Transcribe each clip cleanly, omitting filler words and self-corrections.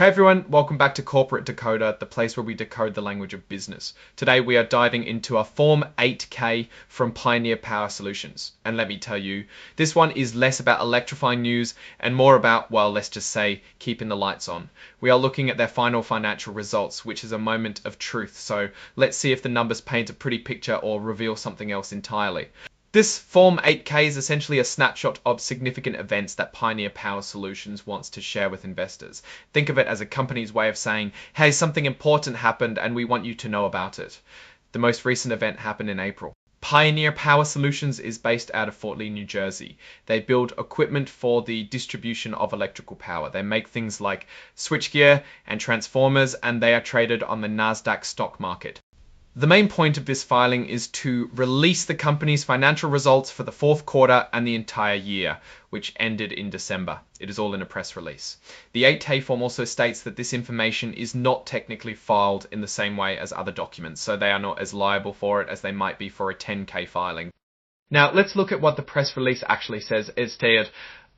Hey everyone, welcome back to Corporate Decoder, the place where we decode the language of business. Today we are diving into a Form 8K from Pioneer Power Solutions. And let me tell you, this one is less about electrifying news and more about, well, let's just say, keeping the lights on. We are looking at their final financial results, which is a moment of truth. So let's see if the numbers paint a pretty picture or reveal something else entirely. This Form 8K is essentially a snapshot of significant events that Pioneer Power Solutions wants to share with investors. Think of it as a company's way of saying, hey, something important happened and we want you to know about it. The most recent event happened in April. Pioneer Power Solutions is based out of Fort Lee, New Jersey. They build equipment for the distribution of electrical power. They make things like switchgear and transformers, and they are traded on the NASDAQ stock market. The main point of this filing is to release the company's financial results for the fourth quarter and the entire year, which ended in December. It is all in a press release. The 8K form also states that this information is not technically filed in the same way as other documents, so they are not as liable for it as they might be for a 10K filing. Now, let's look at what the press release actually says. It's stated,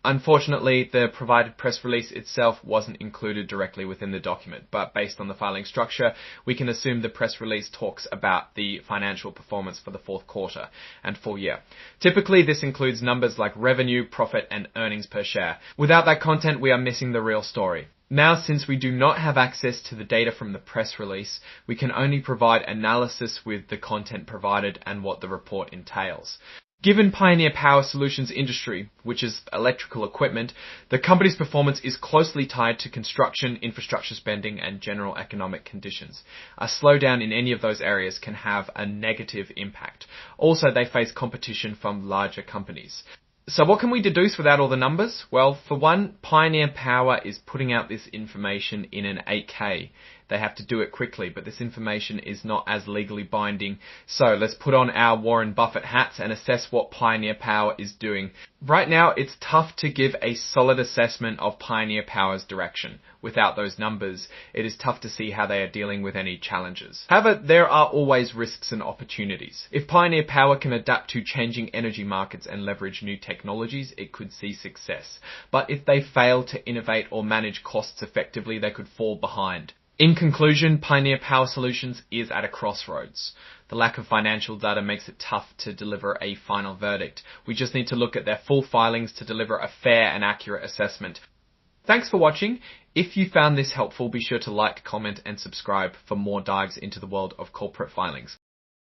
unfortunately, the provided press release itself wasn't included directly within the document, but based on the filing structure, we can assume the press release talks about the financial performance for the fourth quarter and full year. Typically, this includes numbers like revenue, profit, and earnings per share. Without that content, we are missing the real story. Now, since we do not have access to the data from the press release, we can only provide analysis with the content provided and what the report entails. Given Pioneer Power Solutions industry, which is electrical equipment, the company's performance is closely tied to construction, infrastructure spending, and general economic conditions. A slowdown in any of those areas can have a negative impact. Also, they face competition from larger companies. So what can we deduce without all the numbers? Well, for one, Pioneer Power is putting out this information in an 8K. They have to do it quickly, but this information is not as legally binding. So let's put on our Warren Buffett hats and assess what Pioneer Power is doing. Right now, it's tough to give a solid assessment of Pioneer Power's direction. Without those numbers, it is tough to see how they are dealing with any challenges. However, there are always risks and opportunities. If Pioneer Power can adapt to changing energy markets and leverage new technologies, it could see success. But if they fail to innovate or manage costs effectively, they could fall behind. In conclusion, Pioneer Power Solutions is at a crossroads. The lack of financial data makes it tough to deliver a final verdict. We just need to look at their full filings to deliver a fair and accurate assessment. Thanks for watching. If you found this helpful, be sure to like, comment, and subscribe for more dives into the world of corporate filings.